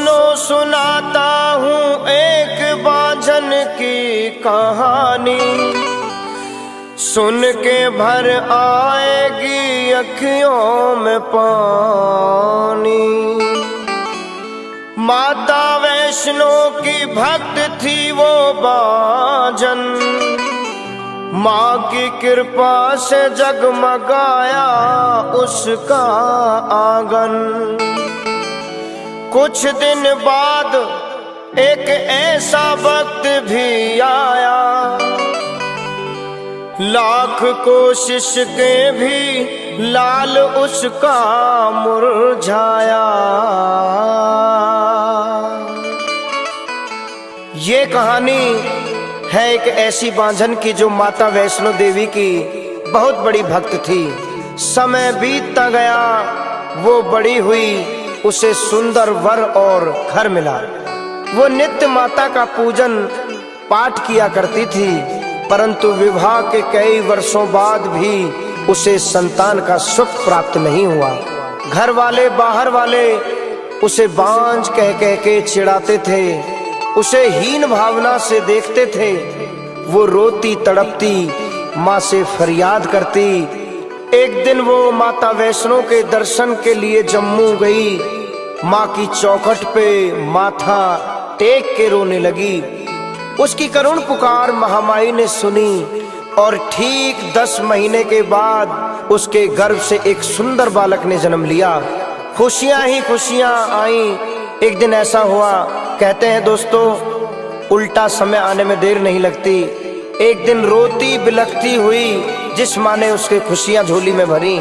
सुनो सुनाता हूँ एक बांझन की कहानी, सुन के भर आएगी अखियों में पानी। माता वैष्णो की भक्त थी वो बांझन, माँ की कृपा से जगमगाया उसका आंगन। कुछ दिन बाद एक ऐसा वक्त भी आया, लाख कोशिश के भी लाल उसका मुरझाया। ये कहानी है एक ऐसी बांझन की जो माता वैष्णो देवी की बहुत बड़ी भक्त थी। समय बीतता गया, वो बड़ी हुई, उसे सुंदर वर और घर मिला। वो नित्य माता का पूजन पाठ किया करती थी, परंतु विवाह के कई वर्षों बाद भी उसे संतान का सुख प्राप्त नहीं हुआ। घर वाले बाहर वाले उसे बांझ कह कह के चिढ़ाते थे, उसे हीन भावना से देखते थे। वो रोती तड़पती माँ से फरियाद करती। एक दिन वो माता वैष्णो के दर्शन के लिए जम्मू गई। माँ की चौखट पे माथा टेक के रोने लगी। उसकी करुण पुकार महामाई ने सुनी और ठीक 10 महीने के बाद उसके गर्भ से एक सुंदर बालक ने जन्म लिया। खुशियां ही खुशियां आईं। एक दिन ऐसा हुआ, कहते हैं दोस्तों, उल्टा समय आने में देर नहीं लगती। एक दिन रोती बिलखती हुई जिस माँ ने उसके खुशियां झोली में भरी,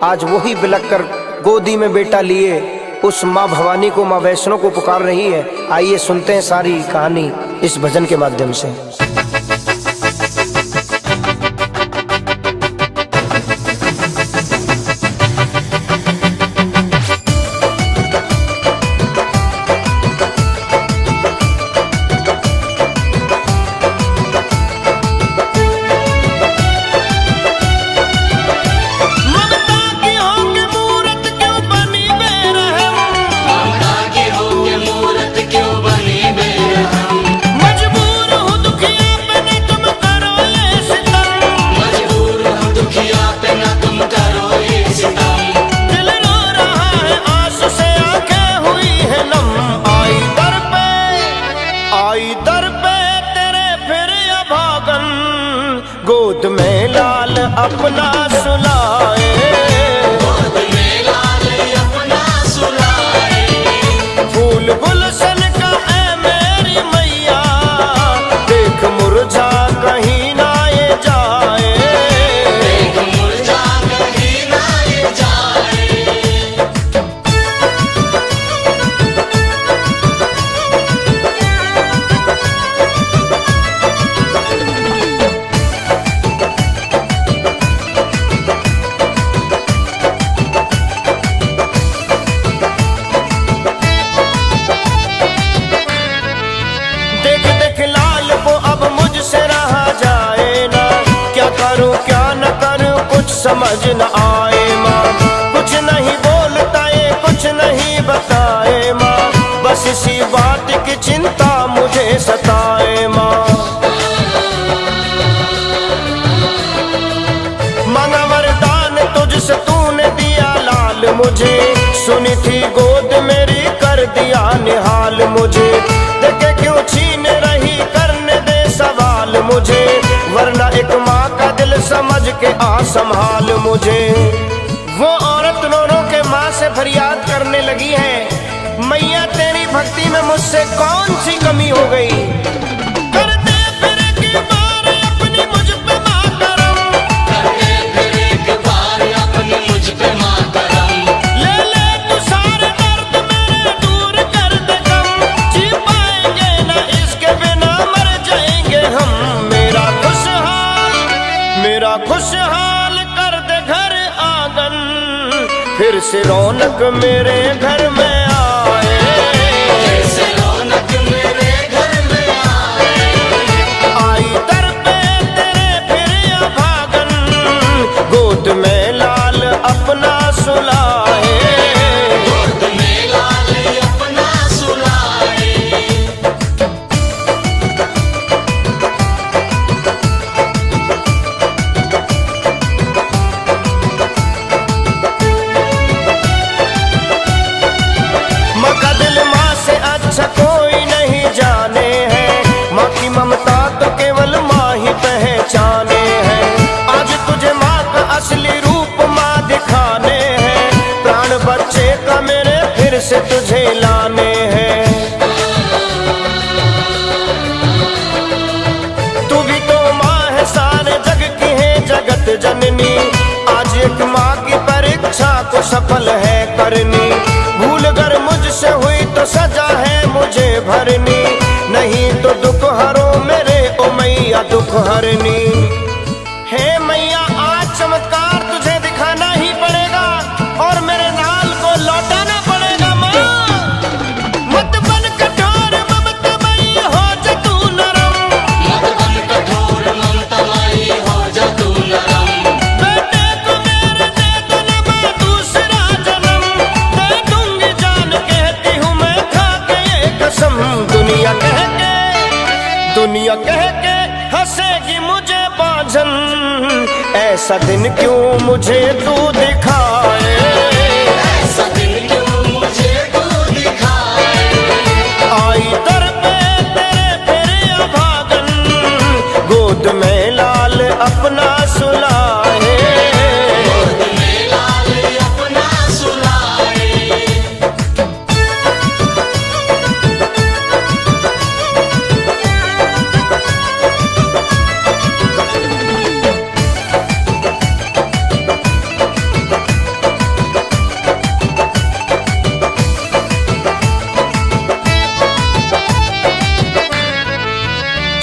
आज वही बिलख कर गोदी में बेटा लिए उस माँ भवानी को, माँ वैष्णो को पुकार रही है। आइए सुनते हैं सारी कहानी इस भजन के माध्यम से। गोद में लाल अपना सुलाए, गोद में लाल अपना सुलाए। फूल गुलशन का है मेरी मैया, देख मुरझा कहीं ना ये जाए, देख मुरझा कहीं ना ये जाए। समझ न आए माँ, कुछ नहीं बोलता ये कुछ नहीं बताए माँ, बस इसी बात की चिंता मुझे सताए माँ। मांगा वरदान तुझसे तूने दिया लाल मुझे, सुनी थी गोद मेरी कर दिया निहाल मुझे, देखे क्यों छीन रही करने दे सवाल मुझे, वरना एक माँ का दिल समझ के आ संभाल मुझे। वो औरत रो रो के माँ से फरियाद करने लगी है, मैया तेरी भक्ति में मुझसे कौन सी कमी हो गई, कर दे फिर एक बार अपनी मुझ पे माँ करम, कर दे फिर एक बार अपनी मुझ पे माँ करम, ले ले तू सारे दर्द मेरे दूर कर दे गम, जी पाएंगे ना इसके बिना मर जाएंगे हम, मेरा खुशहाल कर दे घर आंगन, फिर से रौनक मेरे घर में आए, फिर से रौनक मेरे घर में आए। आई दर पे तेरे फिर अभागन, गोद में लाल अपना सुलाए, गोद में लाल अपना सुलाए। सफल है करनी। भूल कर मुझसे हुई तो सजा है मुझे भरनी, नहीं तो दुख हरो मेरे ओ मैया दुख हरनी। हे मैया आज चमत्कार तुझे दिखाना ही पड़ेगा और मेरे नाल को लौटाना पड़ेगा। माँ मत बन कठोर ममतामयी हो जा तू नरम, मत बन कठोर ममतामयी हो जा तू नरम। बेटे को मेरे दे दो न मैं दूसरा जन्म, दे दूंगी जान कहती हूँ मैं खा के ये कसम। दुनिया कह के हंसेगी मुझे बांझन, ऐसा दिन क्यों मुझे तू दिखाए, ऐसा दिन क्यों मुझे तू दिखाए। आई दर पे तेरे फिर अभागन, गोद में लाल अपना सुलाए। गोद में लाल अपना सुलाए।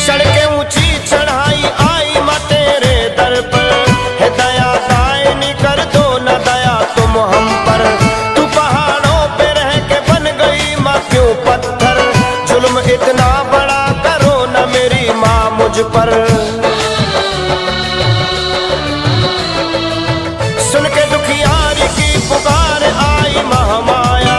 सड़कें ऊंची चढ़ाई आई माँ तेरे दर पर, है दया दायनी कर दो न दया तुम हम पर। तू पहाड़ों पे रह के बन गई माँ क्यों पत्थर, जुल्म इतना बड़ा करो न मेरी माँ मुझ पर। सुन के दुखियारी की पुकार आई महामाया,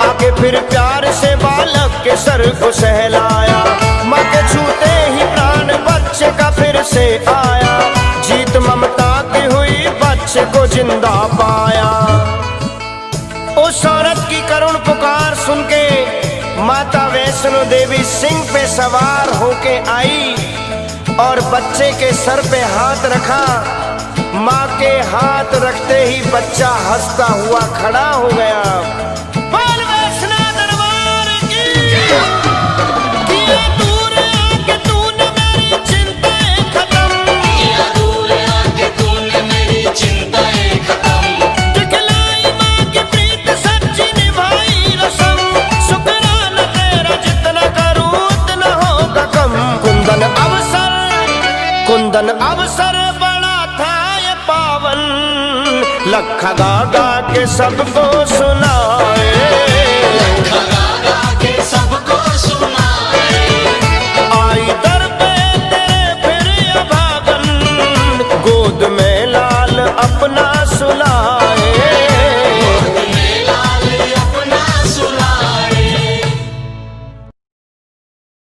आके फिर प्यार से बालक के सर को सहलाया। माँ के छूते ही प्राण बच्चे का फिर से आया, जीत ममता की हुई बच्चे को जिंदा पाया। उस औरत की करुण पुकार सुन के माता वैष्णो देवी सिंह पे सवार होके आई और बच्चे के सर पे हाथ रखा। माँ के हाथ रखते ही बच्चा हंसता हुआ खड़ा हो गया। बोल वैष्णो दरबार की, किया दूर आके तूने मेरी चिंताएं खत्म, किया दूर आके तूने मेरी चिंताएं खत्म। दिखलाई माँ की प्रीत सच्ची निभाई रसम, शुक्राना तेरा जितना करूं उतना होगा कम। कुंदन अवसर बड़ा था ये पावन, लखा गा गा के सबको सुनाए।